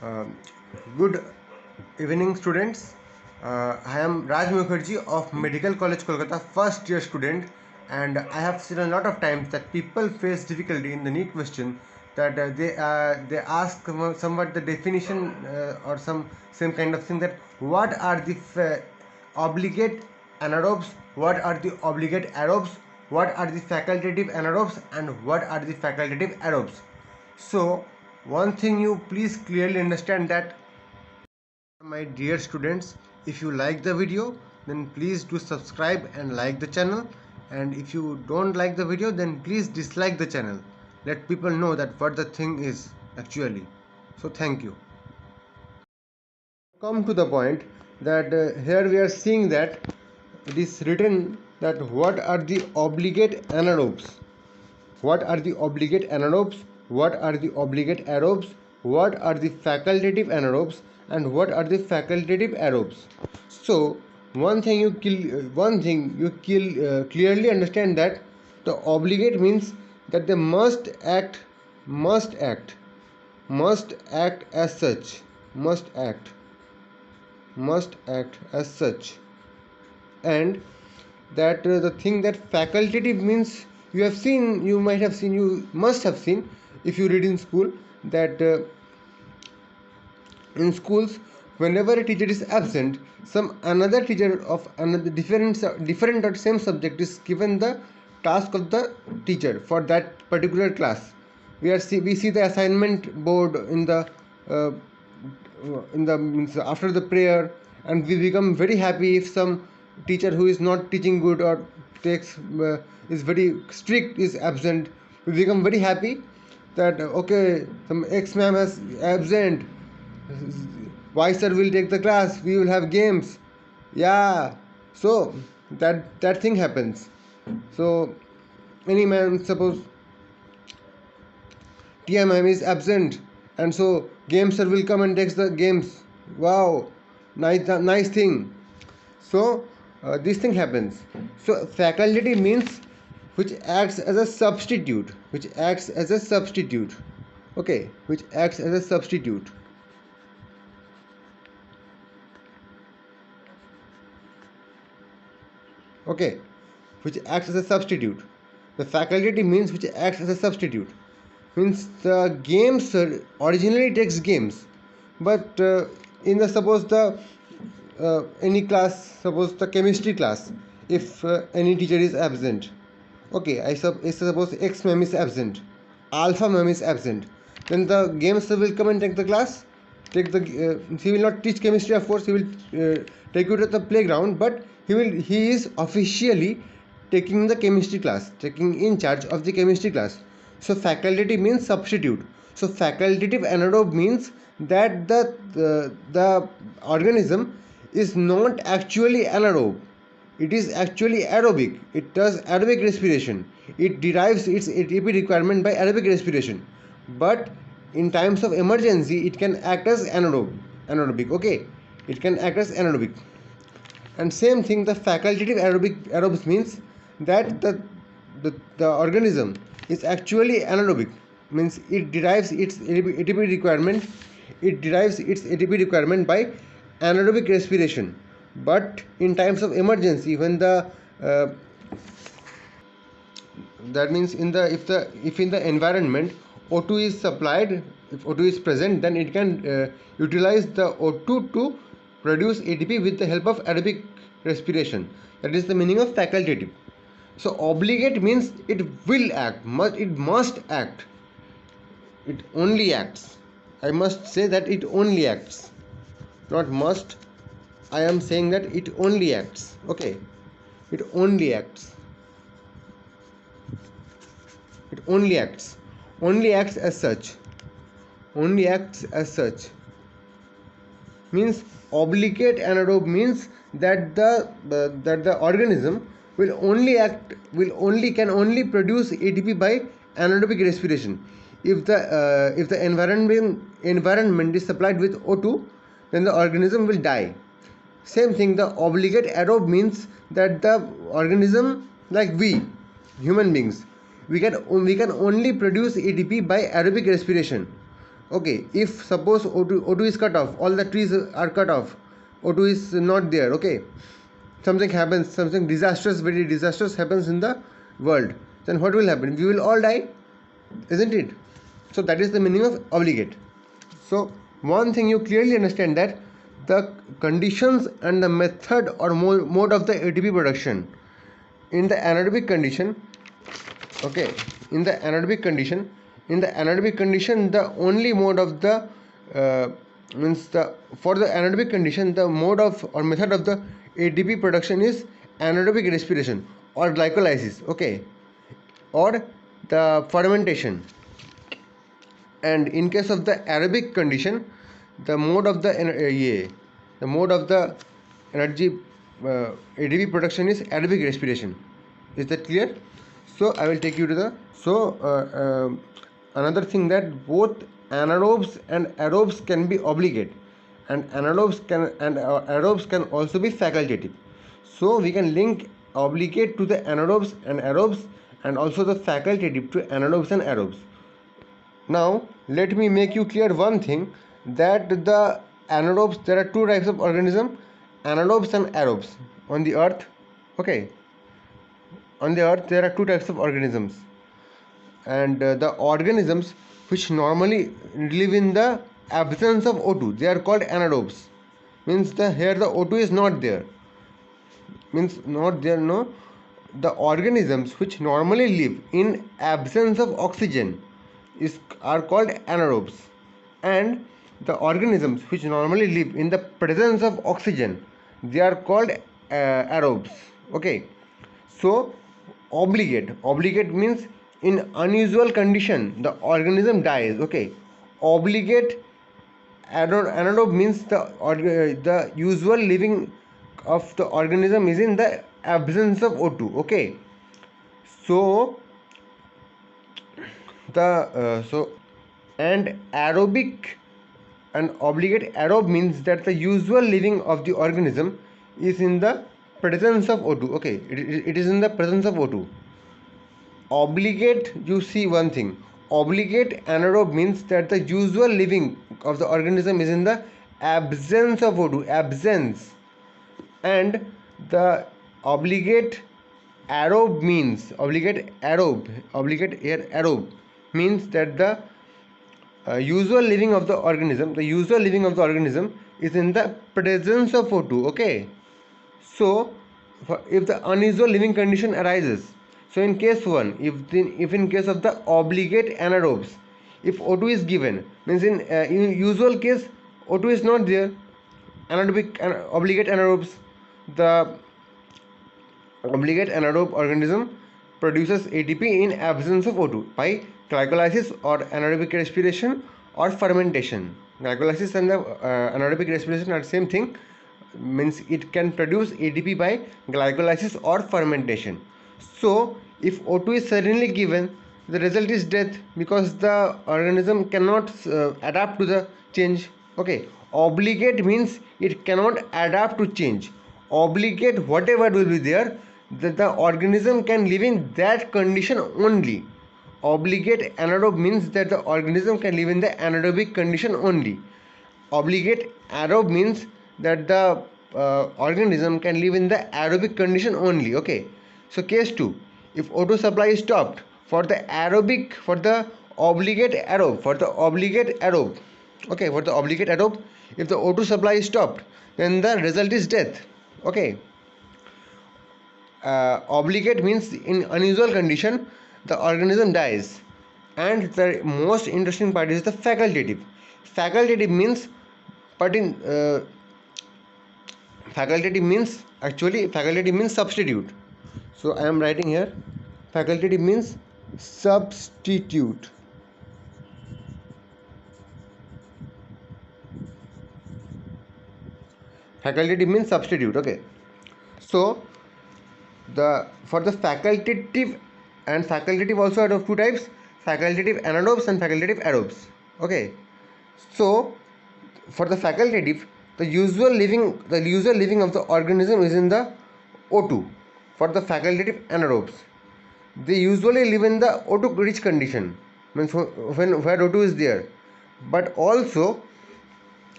Uh, Good evening, students. I am Raj Mukherjee of Medical College Kolkata, first year student, and I have seen a lot of times that people face difficulty in the NEET question, that they ask somewhat the definition or some same kind of thing, that what are the obligate anaerobes, what are the obligate aerobes, what are the facultative anaerobes, and what are the facultative aerobes. So one thing you please clearly understand, that my dear students, if you like the video, then please do subscribe and like the channel, and if you don't like the video, then please dislike the channel. Let people know that what the thing is actually. So thank you. Come to the point that here we are seeing that it is written that what are the obligate anaerobes, what are the obligate anaerobes, what are the obligate aerobes, what are the facultative anaerobes, and what are the facultative aerobes. So clearly understand that the obligate means that they must act as such, must act as such. And that the thing that facultative means, you might have seen, you must have seen if you read in school, that in schools, whenever a teacher is absent, some another teacher of another different or same subject is given the task of the teacher for that particular class. We see the assignment board uh, in the means after the prayer, and we become very happy if some teacher who is not teaching good or takes is very strict is absent. We become very happy that okay, some X ma'am has absent, Y sir will take the class, we will have games. Yeah, so that thing happens. So any man, suppose Tia ma'am is absent, and so game sir will come and takes the games. Wow, nice thing. So this thing happens. So faculty means which acts as a substitute, okay, which acts as a substitute. Okay, which acts as a substitute. The faculty means which acts as a substitute, means the games originally takes games, but in the suppose the any class, suppose the chemistry class, if any teacher is absent, okay, I suppose X ma'am is absent, alpha ma'am is absent, then the game sir will come and take the class, he will not teach chemistry, of course, he will take you to the playground, but he is officially taking the chemistry class, taking in charge of the chemistry class. So faculty means substitute. So facultative anaerobe means that the organism is not actually anaerobe, it is actually aerobic. It does aerobic respiration. It derives its ATP requirement by aerobic respiration. But in times of emergency, it can act as anaerobic. Okay, it can act as anaerobic. And same thing, the facultative aerobes means that the organism is actually anaerobic. Means it derives its ATP requirement. It derives its ATP requirement by anaerobic respiration. But in times of emergency, when the that means if in the environment O2 is supplied, if O2 is present, then it can utilize the O2 to produce ATP with the help of aerobic respiration. That is the meaning of facultative. So obligate means it will act, it must act, it only acts. I must say that it only acts, not must. I am saying that it only acts. Okay, it only acts. It only acts. Only acts as such. Only acts as such. Means obligate anaerobe means that the organism can only produce ATP by anaerobic respiration. If the environment is supplied with O2, then the organism will die. Same thing, the obligate aerobe means that the organism, like we human beings, we can only produce ATP by aerobic respiration. Okay, if suppose O2 is cut off, all the trees are cut off, O2 is not there, okay, something happens, something disastrous, very disastrous happens in the world, then what will happen? We will all die, isn't it? So that is the meaning of obligate. So one thing you clearly understand, that the conditions and the method or mode of the ATP production in the anaerobic condition, okay, in the anaerobic condition the only mode of the means the for the anaerobic condition, the mode of or method of the ATP production is anaerobic respiration or glycolysis, okay, or the fermentation. And in case of the aerobic condition, the mode of the the mode of the energy ATP production is aerobic respiration. Is that clear? So I will take you to the another thing, that both anaerobes and aerobes can be obligate, and aerobes can also be facultative. So we can link obligate to the anaerobes and aerobes, and also the facultative to anaerobes and aerobes. Now let me make you clear one thing, that the anaerobes, there are two types of organism, anaerobes and aerobes on the earth. Okay, on the earth there are two types of organisms, and the organisms which normally live in the absence of O2, they are called anaerobes. Means the here the O2 is not there, means not there, no, the organisms which normally live in absence of oxygen is are called anaerobes, and the organisms which normally live in the presence of oxygen, they are called aerobes. Okay, so obligate means in unusual condition the organism dies. Okay, obligate anaerobe means the usual living of the organism is in the absence of O2. Okay, so and aerobic and obligate aerobe means that the usual living of the organism is in the presence of O2. Okay, it is in the presence of O2. Obligate, you see one thing, obligate anaerobe means that the usual living of the organism is in the absence of O2, absence. And the obligate aerobe means obligate aerobe means that the usual living of the organism is in the presence of O2. Okay, so if the unusual living condition arises, so in case 1, if in case of the obligate anaerobes, if O2 is given, means in usual case O2 is not there, obligate anaerobes, the obligate anaerobe organism produces ATP in absence of O2 by glycolysis or anaerobic respiration or fermentation. Glycolysis and the anaerobic respiration are same thing, means it can produce ATP by glycolysis or fermentation. So if O2 is suddenly given, the result is death, because the organism cannot adapt to the change. Okay, obligate means it cannot adapt to change. Obligate, whatever will be there, the organism can live in that condition only. Obligate anaerobe means that the organism can live in the anaerobic condition only. Obligate aerobe means that the organism can live in the aerobic condition only. Okay, so case 2, if O2 supply is stopped for the obligate aerobe, okay, for the obligate aerobe, if the O2 supply is stopped, then the result is death. Okay, obligate means in unusual condition the organism dies. And the most interesting part is the facultative means, but in facultative means substitute. So I am writing here, facultative means substitute. Facultative means substitute. Okay, so for the facultative, and facultative also are of two types, facultative anaerobes and facultative aerobes. Okay, so for the facultative, the usual living of the organism is in the O2. For the facultative anaerobes, they usually live in the O2 rich condition, means where O2 is there. but also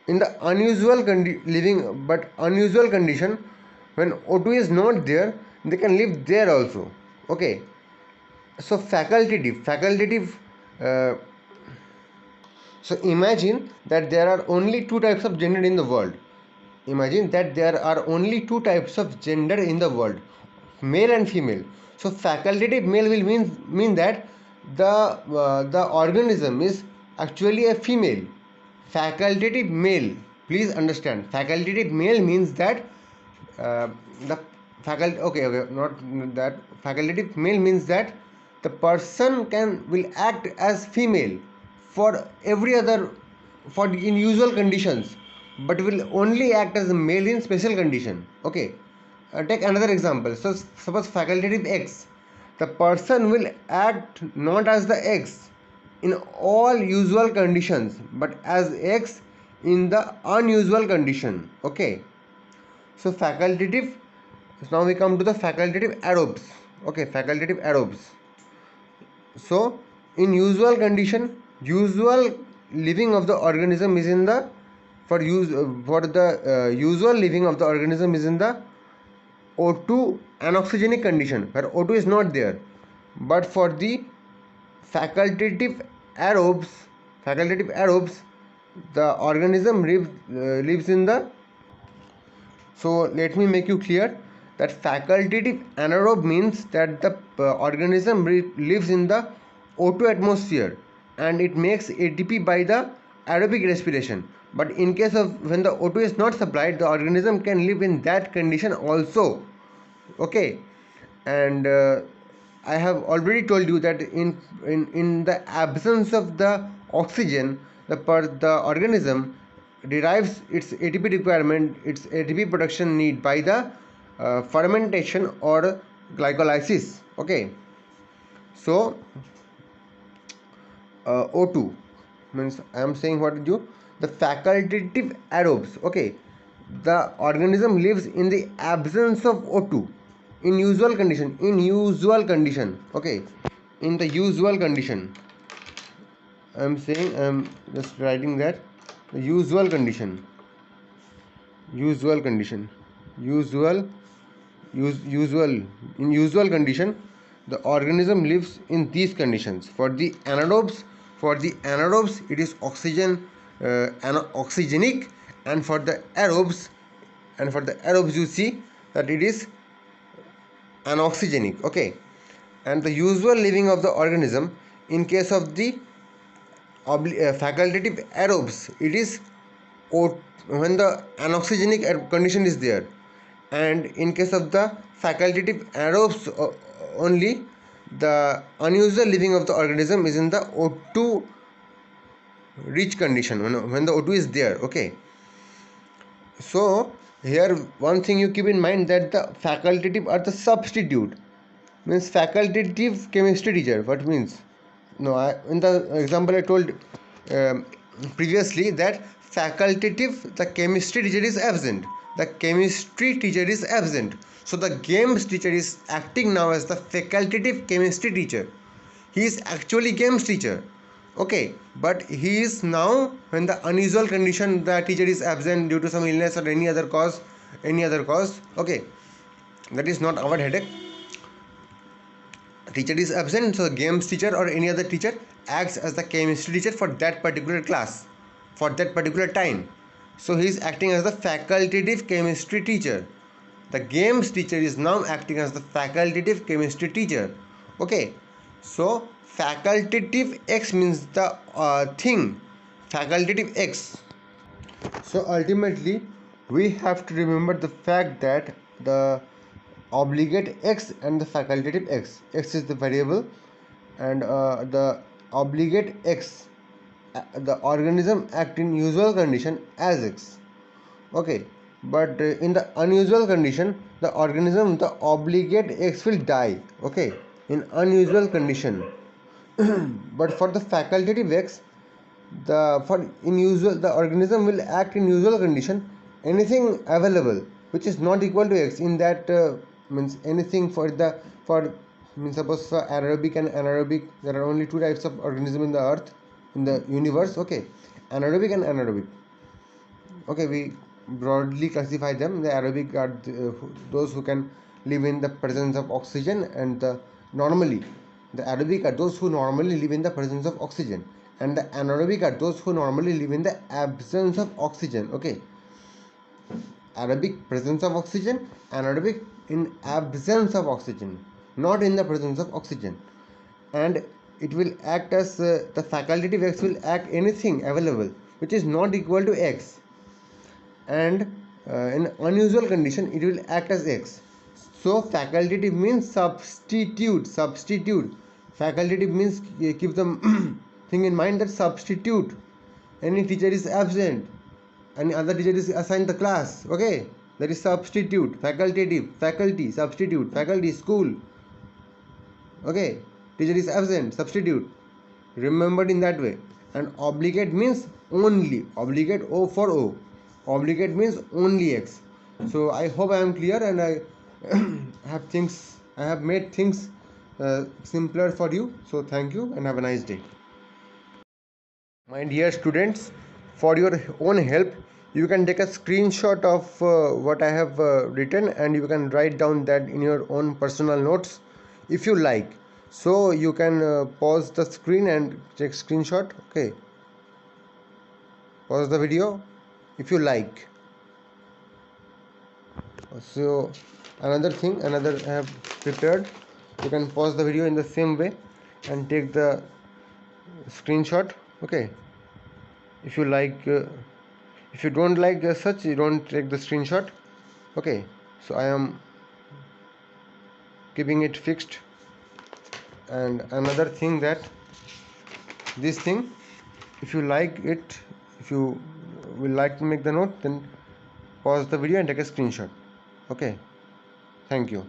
in the unusual condition, when O2 is not there, they can live there also. Okay, so facultative uh, so imagine that there are only two types of gender in the world. Imagine that there are only two types of gender in the world, male and female. So facultative male will mean that the organism is actually a female. Facultative male, please understand, facultative male means that uh, the faculty, okay, not that, facultative male means that the person will act as female for every other, for in usual conditions, but will only act as a male in special condition. Okay, take another example. So suppose facultative X, the person will act not as the X in all usual conditions, but as X in the unusual condition. Okay, so facultative, now we come to the facultative aerobes. Okay, facultative aerobes. So in usual condition, usual living of the organism is in the, for the usual living of the organism is in the O2 anoxygenic condition, where O2 is not there. But for the facultative aerobes, the organism lives in the, so let me make you clear that facultative anaerobe means that the organism lives in the O2 atmosphere and it makes ATP by the aerobic respiration. But in case of when the O2 is not supplied, the organism can live in that condition also. Okay, and I have already told you that in the absence of the oxygen, the organism derives its ATP requirement, its ATP production need by the fermentation or glycolysis. Okay, so O2 means, I am saying what you, the facultative aerobes. Okay, the organism lives in the absence of O2 in usual condition. Okay, in the usual condition, I am saying, I am just writing that the usual condition, in usual condition, the organism lives in these conditions. For the anaerobes it is oxygenic, and for the aerobes you see that it is anoxygenic. Okay, and the usual living of the organism, in case of the facultative aerobes, it is when the anoxygenic condition is there, and in case of the facultative aerobes only, the unusual living of the organism is in the O2 rich condition, when the O2 is there. Okay, so here one thing you keep in mind, that the facultative are the substitute, means facultative chemistry teacher. What means? No, in the example I told previously, that facultative, the chemistry teacher is absent. So the games teacher is acting now as the facultative chemistry teacher. He is actually games teacher. Okay, but he is now, when the unusual condition, the teacher is absent due to some illness or any other cause. Okay, that is not our headache. Teacher is absent, so the games teacher or any other teacher acts as the chemistry teacher for that particular class, for that particular time. So he is acting as the facultative chemistry teacher. The games teacher is now acting as the facultative chemistry teacher. Okay, so facultative X means the thing, facultative X. So ultimately we have to remember the fact that the obligate X and the facultative X is the variable, and the obligate X, the organism act in usual condition as X. Okay, but in the unusual condition, the organism, the obligate X will die. Okay, in unusual condition. But for the facultative X, the organism will act in usual condition. Anything available which is not equal to X, in that means anything for means, suppose for aerobic and anaerobic, there are only two types of organism in the earth. in the universe. Okay, anaerobic and anaerobic. Okay, we broadly classify them. The aerobic are those who can live in the presence of oxygen, and normally the aerobic are those who normally live in the presence of oxygen, and the anaerobic are those who normally live in the absence of oxygen. Okay, aerobic presence of oxygen, anaerobic in absence of oxygen, not in the presence of oxygen. And it will act as the facultative X will act anything available which is not equal to X, and in unusual condition it will act as X. So facultative means substitute. Facultative means keep the thing in mind that substitute. Any teacher is absent, any other teacher is assigned the class. Okay, that is substitute. Facultative, faculty, substitute, faculty, school. Okay, teacher is absent, substitute, remembered in that way. And obligate means only, obligate O for O, obligate means only X. So I hope I am clear, and I have made things simpler for you. So thank you and have a nice day. My dear students, for your own help, you can take a screenshot of what I have written, and you can write down that in your own personal notes if you like. So you can pause the screen and take screenshot. Okay, pause the video if you like. So another I have prepared. You can pause the video in the same way and take the screenshot. Okay, if you like. If you don't like such, you don't take the screenshot. Okay, so I am keeping it fixed. And another thing, that this thing, if you like it, if you will like to make the note, then pause the video and take a screenshot. Okay, thank you.